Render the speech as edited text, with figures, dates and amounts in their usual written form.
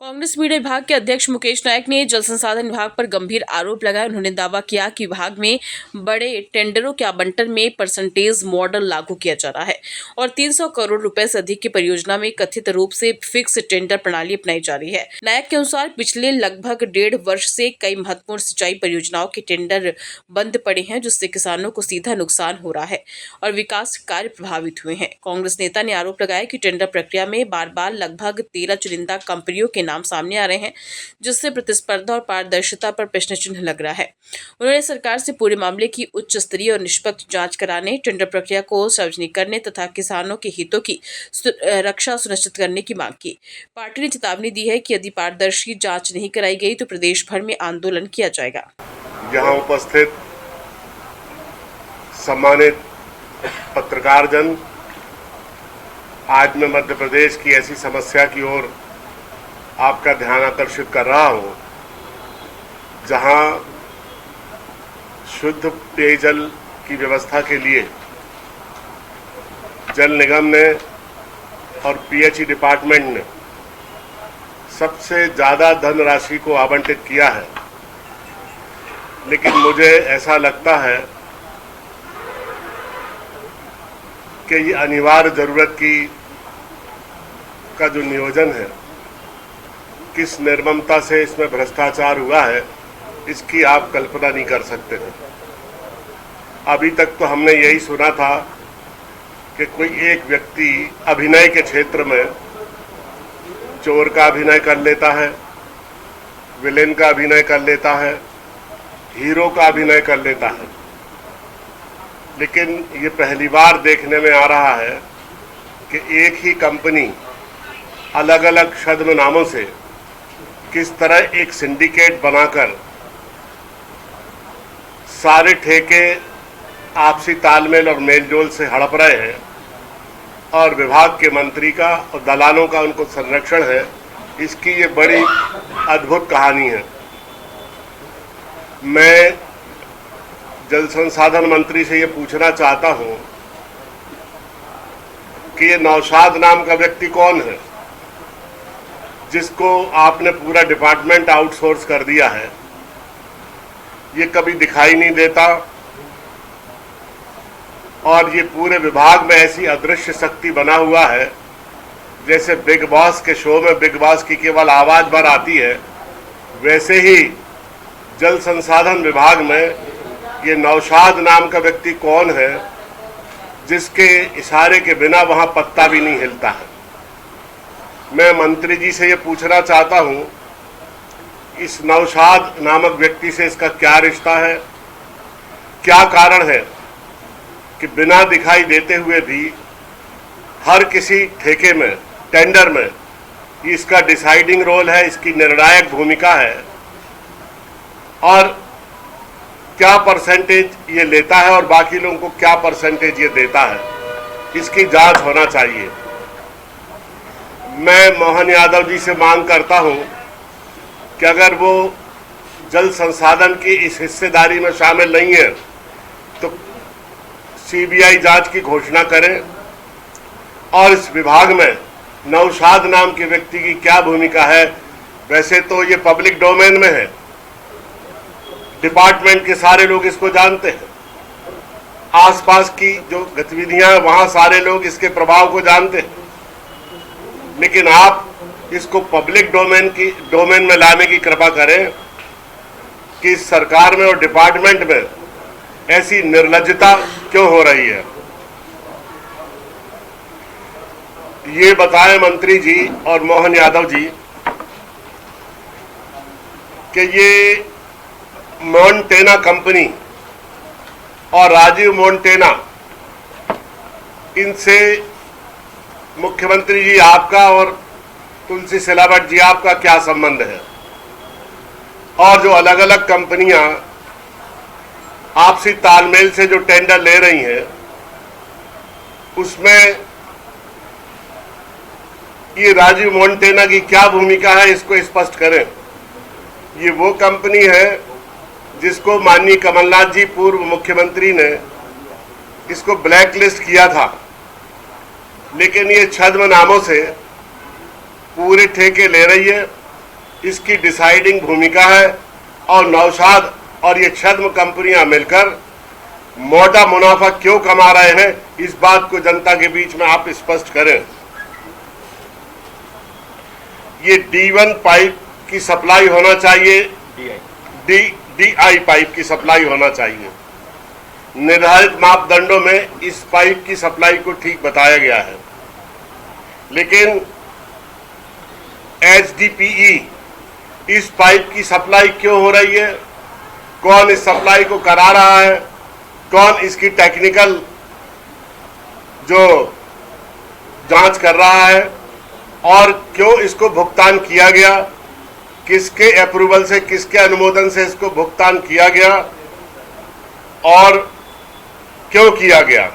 Congress media विभाग के अध्यक्ष मुकेश नायक ने जल संसाधन विभाग पर गंभीर आरोप लगाए। उन्होंने दावा किया कि विभाग में बड़े टेंडरों के आवंटन में परसेंटेज मॉडल लागू किया जा रहा है और 300 करोड़ रुपए से अधिक की परियोजना में कथित रूप से फिक्स टेंडर प्रणाली अपनाई जा रही है। नायक के अनुसार पिछले लगभग 1.5 वर्ष से कई महत्वपूर्ण सिंचाई परियोजनाओं के टेंडर बंद पड़े हैं, जिससे किसानों को सीधा नुकसान हो रहा है और विकास कार्य प्रभावित हुए हैं। कांग्रेस नेता ने आरोप लगाया कि टेंडर प्रक्रिया में बार बार लगभग 13 चुनिंदा कंपनियों के नाम सामने आ रहे हैं, जिससे प्रतिस्पर्धा और पारदर्शिता पर प्रश्न चिन्ह लग रहा है। उन्होंने सरकार से पूरे मामले की उच्च स्तरीय और निष्पक्ष जांच कराने, टेंडर प्रक्रिया को सार्वजनिक करने तथा किसानों के हितों की रक्षा सुनिश्चित करने की मांग की। पार्टी ने चेतावनी दी है कि यदि पारदर्शी जांच नहीं कराई गई तो प्रदेश भर में आंदोलन किया जाएगा। यहाँ उपस्थित सम्मानित पत्रकार जन, आज मैं मध्य प्रदेश की ऐसी समस्या की ओर आपका ध्यान आकर्षित कर रहा हूं, जहां शुद्ध पेयजल की व्यवस्था के लिए जल निगम ने और पीएचई डिपार्टमेंट ने सबसे ज़्यादा धनराशि को आवंटित किया है। लेकिन मुझे ऐसा लगता है कि ये अनिवार्य ज़रूरत का जो नियोजन है, किस निर्ममता से इसमें भ्रष्टाचार हुआ है, इसकी आप कल्पना नहीं कर सकते थे। अभी तक तो हमने यही सुना था कि कोई एक व्यक्ति अभिनय के क्षेत्र में चोर का अभिनय कर लेता है, विलेन का अभिनय कर लेता है, हीरो का अभिनय कर लेता है। लेकिन ये पहली बार देखने में आ रहा है कि एक ही कंपनी अलग अलग छद्म नामों से किस तरह एक सिंडिकेट बनाकर सारे ठेके आपसी तालमेल और मेलजोल से हड़प रहे हैं और विभाग के मंत्री का और दलालों का उनको संरक्षण है। इसकी ये बड़ी अद्भुत कहानी है। मैं जल संसाधन मंत्री से ये पूछना चाहता हूं कि ये नौशाद नाम का व्यक्ति कौन है, जिसको आपने पूरा डिपार्टमेंट आउटसोर्स कर दिया है। ये कभी दिखाई नहीं देता और ये पूरे विभाग में ऐसी अदृश्य शक्ति बना हुआ है, जैसे बिग बॉस के शो में बिग बॉस की केवल आवाज भर आती है, वैसे ही जल संसाधन विभाग में ये नौशाद नाम का व्यक्ति कौन है, जिसके इशारे के बिना वहां पत्ता भी नहीं हिलता है। मैं मंत्री जी से ये पूछना चाहता हूं, इस नौशाद नामक व्यक्ति से इसका क्या रिश्ता है, क्या कारण है कि बिना दिखाई देते हुए भी हर किसी ठेके में, टेंडर में इसका डिसाइडिंग रोल है, इसकी निर्णायक भूमिका है और क्या परसेंटेज ये लेता है और बाकी लोगों को क्या परसेंटेज ये देता है, इसकी जांच होना चाहिए। मैं मोहन यादव जी से मांग करता हूं कि अगर वो जल संसाधन की इस हिस्सेदारी में शामिल नहीं है तो सीबीआई जांच की घोषणा करें और इस विभाग में नौशाद नाम के व्यक्ति की क्या भूमिका है। वैसे तो ये पब्लिक डोमेन में है, डिपार्टमेंट के सारे लोग इसको जानते हैं, आसपास की जो गतिविधियां हैं वहां सारे लोग इसके प्रभाव को जानते हैं, लेकिन आप इसको पब्लिक डोमेन में लाने की कृपा करें कि सरकार में और डिपार्टमेंट में ऐसी निर्लज्जता क्यों हो रही है। ये बताएं मंत्री जी और मोहन यादव जी कि ये मोंटेना कंपनी और राजीव मोंटेना, इनसे मुख्यमंत्री जी आपका और तुलसी सिलावट जी आपका क्या संबंध है, और जो अलग अलग कंपनियां आपसी तालमेल से जो टेंडर ले रही हैं उसमें ये राजीव मोंटेना की क्या भूमिका है, इसको स्पष्ट करें। ये वो कंपनी है जिसको माननीय कमलनाथ जी पूर्व मुख्यमंत्री ने इसको ब्लैकलिस्ट किया था, लेकिन ये छद्म नामों से पूरे ठेके ले रही है इसकी डिसाइडिंग भूमिका है और नौशाद और ये छद्म कंपनियां मिलकर मोटा मुनाफा क्यों कमा रहे हैं, इस बात को जनता के बीच में आप स्पष्ट करें। ये D1 पाइप की सप्लाई होना चाहिए, DI पाइप की सप्लाई होना चाहिए। निर्धारित मापदंडों में इस पाइप की सप्लाई को ठीक बताया गया है, लेकिन HDPE इस पाइप की सप्लाई क्यों हो रही है, कौन इस सप्लाई को करा रहा है, कौन इसकी टेक्निकल जो जांच कर रहा है और क्यों इसको भुगतान किया गया, किसके अप्रूवल से, किसके अनुमोदन से इसको भुगतान किया गया और क्यों किया गया।